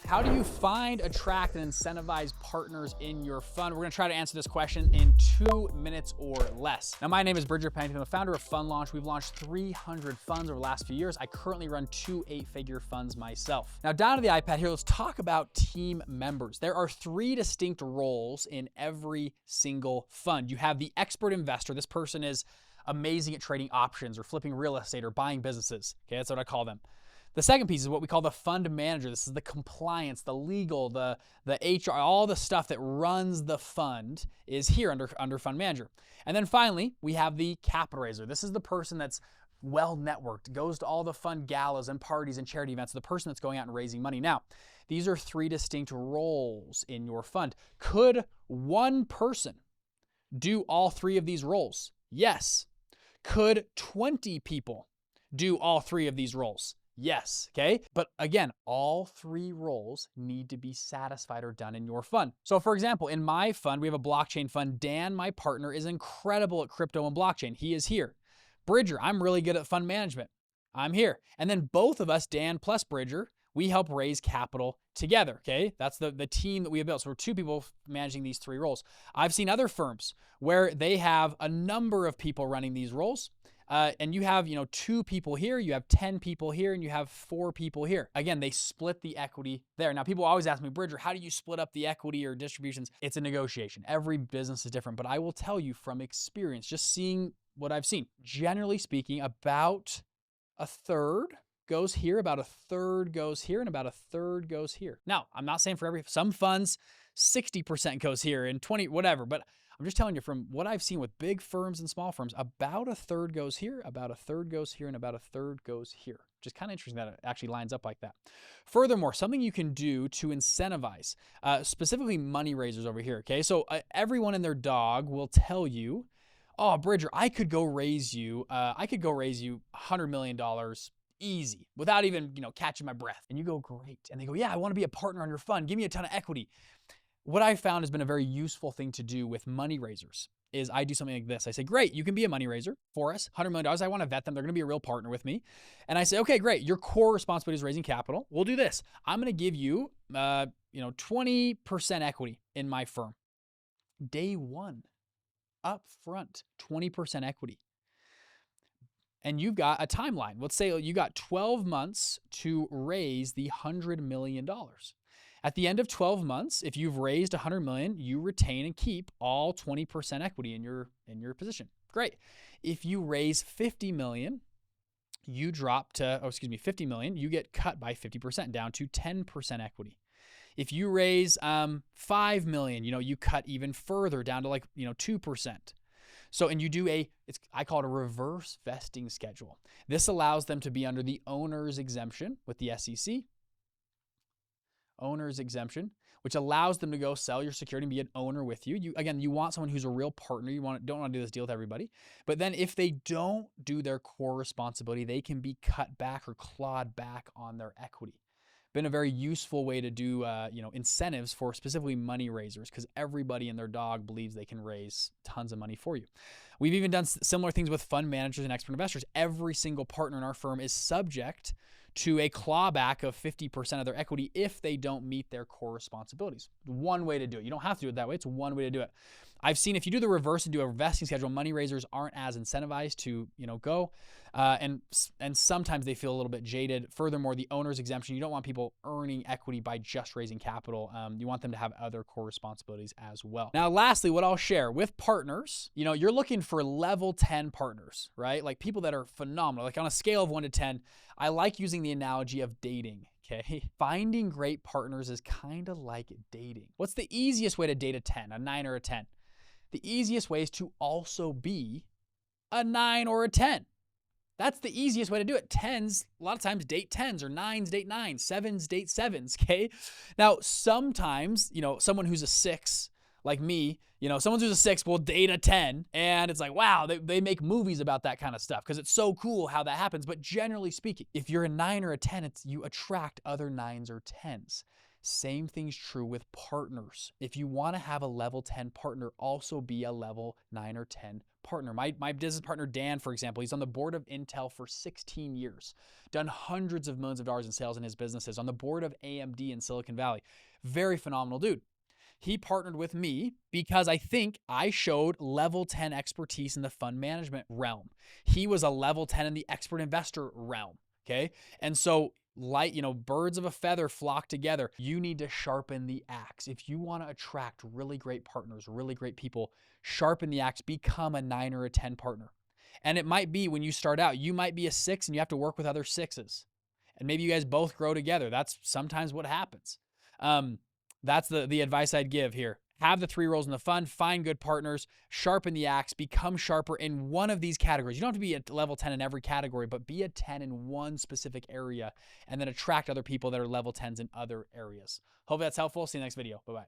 How do you find, attract, and incentivize partners in your fund? We're gonna try to answer this question in 2 minutes or less. Now, my name is Bridger Pennington, the founder of Fund Launch. We've launched 300 funds over the last few years. I currently run 2 8-figure funds myself. Now, down to the iPad here, let's talk about team members. There are 3 distinct roles in every single fund. You have the expert investor. This person is amazing at trading options or flipping real estate or buying businesses. Okay, that's what I call them. The second piece is what we call the fund manager. This is the compliance, the legal, the HR, all the stuff that runs the fund is here under fund manager. And then finally, we have the capital raiser. This is the person that's well networked, goes to all the fund galas and parties and charity events, the person that's going out and raising money. Now, these are 3 distinct roles in your fund. Could one person do all 3 of these roles? Yes. Could 20 people do all 3 of these roles? Yes, okay? But again, all 3 roles need to be satisfied or done in your fund. So for example, in my fund, we have a blockchain fund. Dan, my partner, is incredible at crypto and blockchain. He is here. Bridger, I'm really good at fund management. I'm here. And then both of us, Dan plus Bridger, we help raise capital together, okay? That's the team that we have built. So we're 2 people managing these 3 roles. I've seen other firms where they have a number of people running these roles. And you have, 2 people here, you have 10 people here, and you have 4 people here. Again, they split the equity there. Now, people always ask me, Bridger, how do you split up the equity or distributions? It's a negotiation. Every business is different, but I will tell you from experience, just seeing what I've seen, generally speaking, about a third goes here, about a third goes here, and about a third goes here. Now, I'm not saying for some funds, 60% goes here and 20, whatever, but I'm just telling you from what I've seen with big firms and small firms, about a third goes here, about a third goes here, and about a third goes here. Which is kind of interesting that it actually lines up like that. Furthermore, something you can do to incentivize, specifically money raisers over here, okay? So everyone and their dog will tell you, oh, Bridger, I could go raise you $100 million easy without even, catching my breath. And you go, great. And they go, yeah, I want to be a partner on your fund. Give me a ton of equity. What I found has been a very useful thing to do with money raisers is I do something like this. I say, great, you can be a money raiser for us, $100 million. I want to vet them. They're going to be a real partner with me. And I say, okay, great. Your core responsibility is raising capital. We'll do this. I'm going to give you, 20% equity in my firm. Day 1, up front, 20% equity. And you've got a timeline. Let's say you got 12 months to raise the $100 million. At the end of 12 months, if you've raised $100 million, you retain and keep all 20% equity in your position. Great. If you raise $50 million, you drop to, $50 million, you get cut by 50% down to 10% equity. If you raise $5 million, you cut even further down to 2%. So, and you do I call it a reverse vesting schedule. This allows them to be under the owner's exemption with the SEC. Owner's exemption, which allows them to go sell your security and be an owner with you. You want someone who's a real partner. Don't want to do this deal with everybody. But then if they don't do their core responsibility, they can be cut back or clawed back on their equity. Been a very useful way to do incentives for specifically money raisers because everybody and their dog believes they can raise tons of money for you. We've even done similar things with fund managers and expert investors. Every single partner in our firm is subject to a clawback of 50% of their equity if they don't meet their core responsibilities. One way to do it. You don't have to do it that way. It's one way to do it. I've seen if you do the reverse and do a vesting schedule, money raisers aren't as incentivized to go, and sometimes they feel a little bit jaded. Furthermore, the owner's exemption, you don't want people earning equity by just raising capital. You want them to have other core responsibilities as well. Now, lastly, what I'll share with partners, you're looking for level 10 partners, right? Like people that are phenomenal. Like on a scale of 1 to 10, I like using the analogy of dating. Okay. Finding great partners is kind of like dating. What's the easiest way to date a 10, a 9 or a 10? The easiest way is to also be a 9 or a 10. That's the easiest way to do it. 10s, a lot of times date 10s, or 9s date 9s, 7s date 7s, okay? Now, sometimes, someone who's a 6, like me, someone who's a 6 will date a 10, and it's like, wow, they make movies about that kind of stuff because it's so cool how that happens. But generally speaking, if you're a 9 or a 10, you attract other 9s or 10s. Same thing's true with partners. If you want to have a level 10 partner, also be a level 9 or 10 partner. My business partner, Dan, for example, he's on the board of Intel for 16 years, done hundreds of millions of dollars in sales in his businesses, on the board of AMD in Silicon Valley. Very phenomenal dude. He partnered with me because I think I showed level 10 expertise in the fund management realm. He was a level 10 in the expert investor realm. Okay. And so, birds of a feather flock together. You need to sharpen the axe. If you want to attract really great partners, really great people, sharpen the axe, become a 9 or a 10 partner. And it might be when you start out, you might be a 6 and you have to work with other 6s. And maybe you guys both grow together. That's sometimes what happens. That's the advice I'd give here. Have the 3 roles in the fund, find good partners, sharpen the axe, become sharper in one of these categories. You don't have to be a level 10 in every category, but be a 10 in one specific area and then attract other people that are level 10s in other areas. Hope that's helpful. See you next video. Bye-bye.